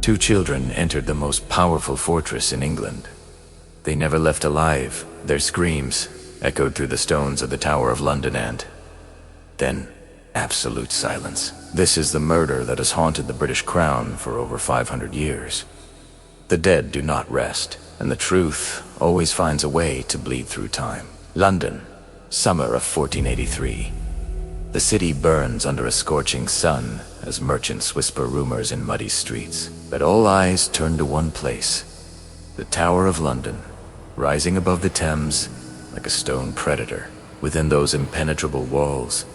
Two children entered the most powerful fortress in England. They never left alive. Their screams echoed through the stones of the Tower of London, and then absolute silence. This is the murder that has haunted the British crown for over 500 years. The dead do not rest, and the truth always finds a way to bleed through time. London, summer of 1483. The city burns under a scorching sun as merchants whisper rumors in muddy streets. But all eyes turn to one place, the Tower of London, rising above the Thames like a stone predator. Within those impenetrable walls,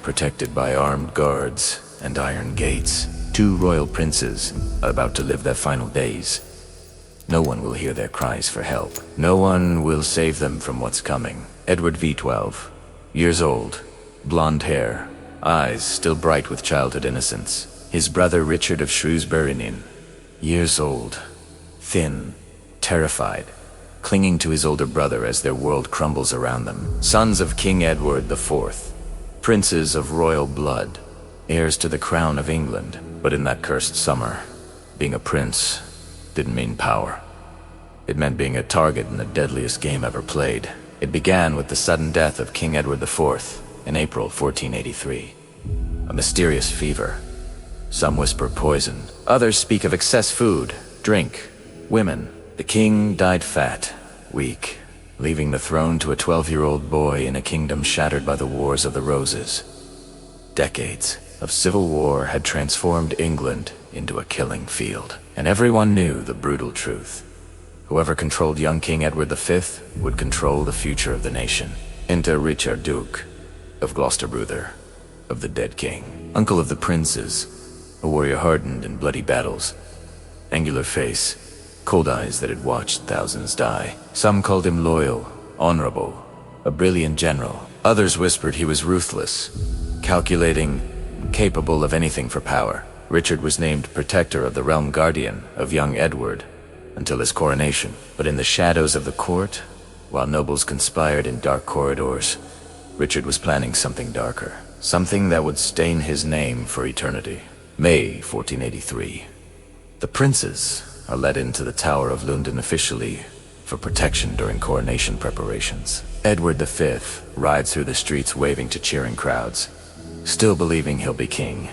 protected by armed guards and iron gates, two royal princes are about to live their final days. No one will hear their cries for help. No one will save them from what's coming. Edward V. 12, years old, blonde hair, eyes still bright with childhood innocence. His brother Richard of Shrewsbury, years old, thin, terrified, clinging to his older brother as their world crumbles around them. Sons of King Edward IV, princes of royal blood, heirs to the crown of England. But in that cursed summer, being a prince didn't mean power. It meant being a target in the deadliest game ever played. It began with the sudden death of King Edward IV in April 1483. A mysterious fever. Some whisper poison. Others speak of excess food, drink, women. The king died fat, weak, leaving the throne to a 12-year-old boy in a kingdom shattered by the Wars of the Roses. Decades of civil war had transformed England into a killing field, and everyone knew the brutal truth. Whoever controlled young King Edward V would control the future of the nation. Enter Richard, Duke of Gloucester, brother of the dead king, uncle of the princes, a warrior hardened in bloody battles, angular face, cold eyes that had watched thousands die. Some called him loyal, honorable, a brilliant general. Others whispered he was ruthless, calculating, capable of anything for power. Richard was named protector of the realm, guardian of young Edward, until his coronation. But in the shadows of the court, while nobles conspired in dark corridors, Richard was planning something darker, something that would stain his name for eternity. May 1483. The princes are led into the Tower of London officially for protection during coronation preparations. Edward V rides through the streets waving to cheering crowds, still believing he'll be king,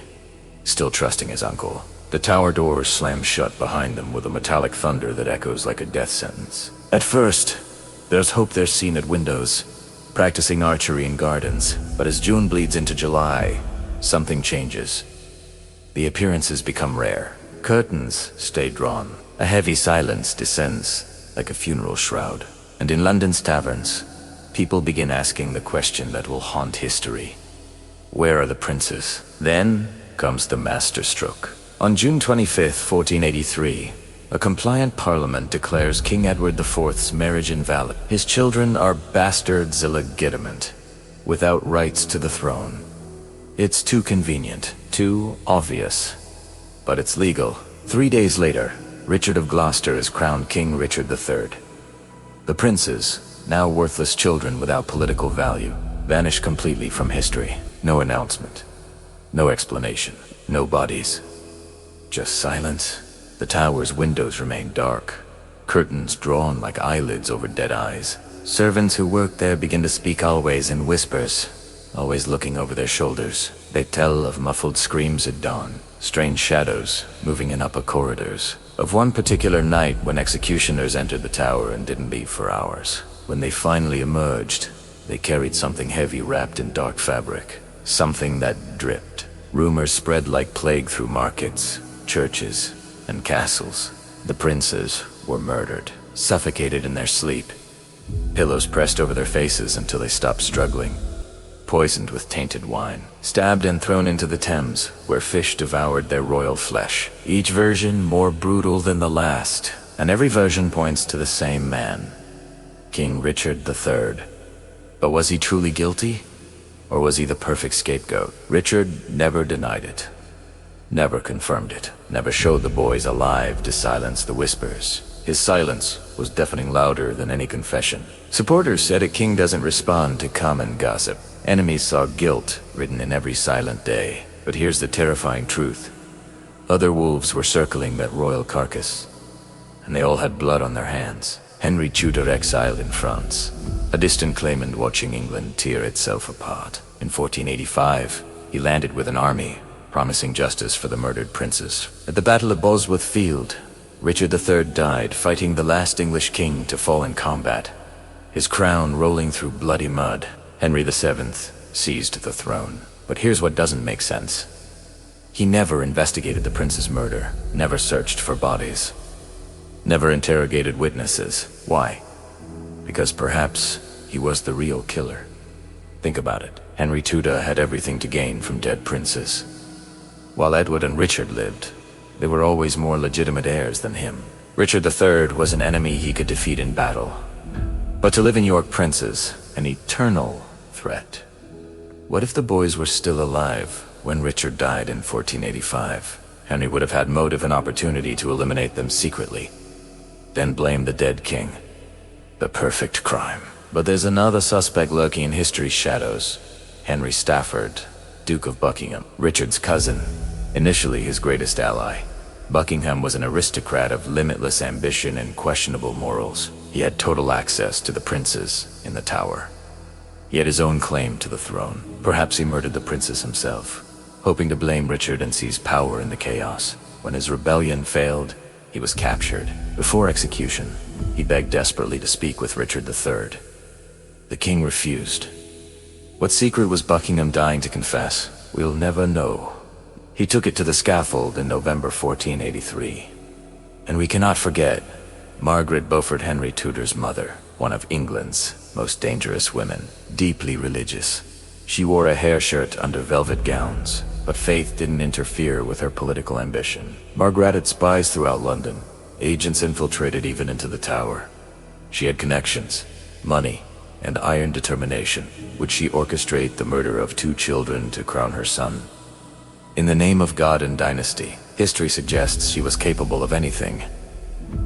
still trusting his uncle. The tower doors slam shut behind them with a metallic thunder that echoes like a death sentence. At first, there's hope they're seen at windows, practicing archery in gardens. But as June bleeds into July, something changes. The appearances become rare. Curtains stay drawn. A heavy silence descends like a funeral shroud. And in London's taverns, people begin asking the question that will haunt history. Where are the princes? Then comes the masterstroke. On June 25th, 1483, a compliant parliament declares King Edward IV's marriage invalid. His children are bastards illegitimate, without rights to the throne. It's too convenient, too obvious, but it's legal. 3 days later, Richard of Gloucester is crowned King Richard III. The princes, now worthless children without political value, vanish completely from history. No announcement, no explanation, no bodies, just silence. The tower's windows remain dark, curtains drawn like eyelids over dead eyes. Servants who work there begin to speak always in whispers, always looking over their shoulders. They tell of muffled screams at dawn, strange shadows moving in upper corridors, of one particular night when executioners entered the tower and didn't leave for hours. When they finally emerged, they carried something heavy wrapped in dark fabric, something that dripped. Rumors spread like plague through markets, churches, and castles. The princes were murdered, suffocated in their sleep, pillows pressed over their faces until they stopped struggling, poisoned with tainted wine, stabbed and thrown into the Thames, where fish devoured their royal flesh. Each version more brutal than the last, and every version points to the same man, King Richard III. But was he truly guilty? Or was he the perfect scapegoat? Richard never denied it, never confirmed it, never showed the boys alive to silence the whispers. His silence was deafening, louder than any confession. Supporters said a king doesn't respond to common gossip. Enemies saw guilt written in every silent day. But here's the terrifying truth. Other wolves were circling that royal carcass, and they all had blood on their hands. Henry Tudor exiled in France, a distant claimant watching England tear itself apart. In 1485, he landed with an army, promising justice for the murdered princes. At the Battle of Bosworth Field, Richard III died fighting the last English king to fall in combat, his crown rolling through bloody mud. Henry VII seized the throne. But here's what doesn't make sense. He never investigated the prince's murder, never searched for bodies, never interrogated witnesses. Why? Because perhaps he was the real killer. Think about it. Henry Tudor had everything to gain from dead princes. While Edward and Richard lived, they were always more legitimate heirs than him. Richard III was an enemy he could defeat in battle. But to live in York princes, an eternal threat. What if the boys were still alive when Richard died in 1485? Henry would have had motive and opportunity to eliminate them secretly, then blame the dead king. The perfect crime. But there's another suspect lurking in history's shadows. Henry Stafford, Duke of Buckingham, Richard's cousin, initially his greatest ally. Buckingham was an aristocrat of limitless ambition and questionable morals. He had total access to the princes in the Tower. He had his own claim to the throne. Perhaps he murdered the princes himself, hoping to blame Richard and seize power in the chaos. When his rebellion failed, he was captured. Before execution, he begged desperately to speak with Richard III. The king refused. What secret was Buckingham dying to confess? We'll never know. He took it to the scaffold in November 1483. And we cannot forget Margaret Beaufort, Henry Tudor's mother, one of England's most dangerous women, deeply religious. She wore a hair shirt under velvet gowns, but faith didn't interfere with her political ambition. Margaret had spies throughout London. Agents infiltrated even into the Tower. She had connections, money, and iron determination. Would she orchestrate the murder of 2 children to crown her son? In the name of God and dynasty, history suggests she was capable of anything.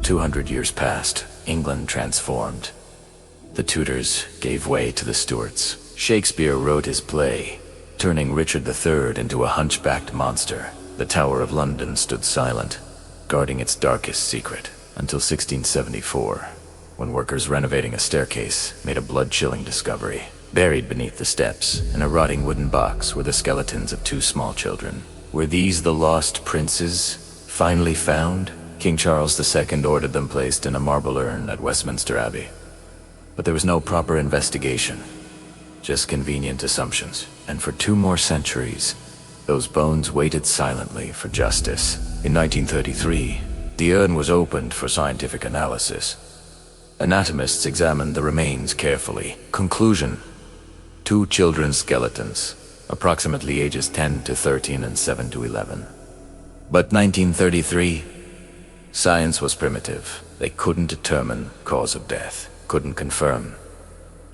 200 years passed, England transformed. The Tudors gave way to the Stuarts. Shakespeare wrote his play, turning Richard III into a hunchbacked monster. The Tower of London stood silent, guarding its darkest secret, until 1674, when workers renovating a staircase made a blood-chilling discovery. Buried beneath the steps, in a rotting wooden box, were the skeletons of 2 small children. Were these the lost princes, finally found? King Charles II ordered them placed in a marble urn at Westminster Abbey. But there was no proper investigation, just convenient assumptions. And for 2 more centuries, those bones waited silently for justice. In 1933, the urn was opened for scientific analysis. Anatomists examined the remains carefully. Conclusion: 2 children's skeletons, approximately ages 10 to 13 and 7 to 11. But 1933, science was primitive. They couldn't determine cause of death, couldn't confirm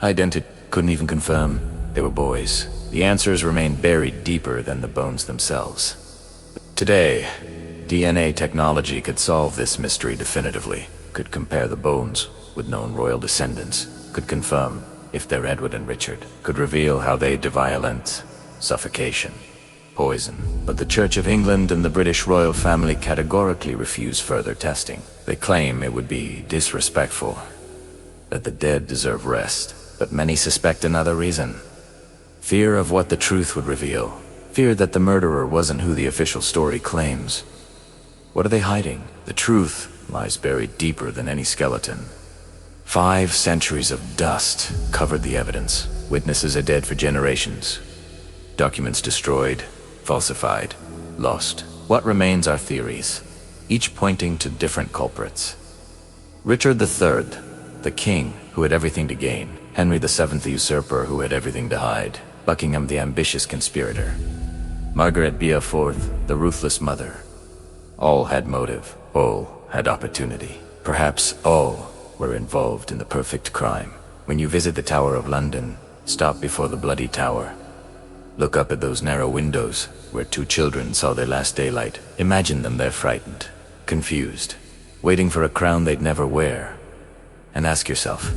identity, couldn't even confirm they were boys. The answers remained buried deeper than the bones themselves. Today, DNA technology could solve this mystery definitively, could compare the bones with known royal descendants, could confirm if they're Edward and Richard, could reveal how they died violent suffocation, poison. But the Church of England and the British royal family categorically refuse further testing. They claim it would be disrespectful, that the dead deserve rest. But many suspect another reason. Fear of what the truth would reveal. Fear that the murderer wasn't who the official story claims. What are they hiding? The truth lies buried deeper than any skeleton. 5 centuries of dust covered the evidence. Witnesses are dead for generations. Documents destroyed, falsified, lost. What remains are theories, each pointing to different culprits. Richard III, the king who had everything to gain. Henry VII, the usurper who had everything to hide. Buckingham, the ambitious conspirator. Margaret Beaufort, the ruthless mother. All had motive. All had opportunity. Perhaps all were involved in the perfect crime. When you visit the Tower of London, stop before the Bloody Tower. Look up at those narrow windows where 2 children saw their last daylight. Imagine them there frightened, confused, waiting for a crown they'd never wear. And ask yourself,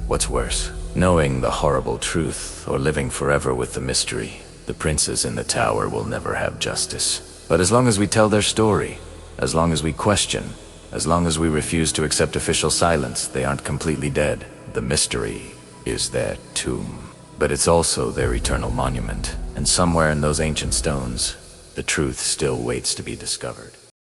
what's worse? Knowing the horrible truth or living forever with the mystery? The princes in the Tower will never have justice. But as long as we tell their story, as long as we question, as long as we refuse to accept official silence, they aren't completely dead. The mystery is their tomb. But it's also their eternal monument. And somewhere in those ancient stones, the truth still waits to be discovered.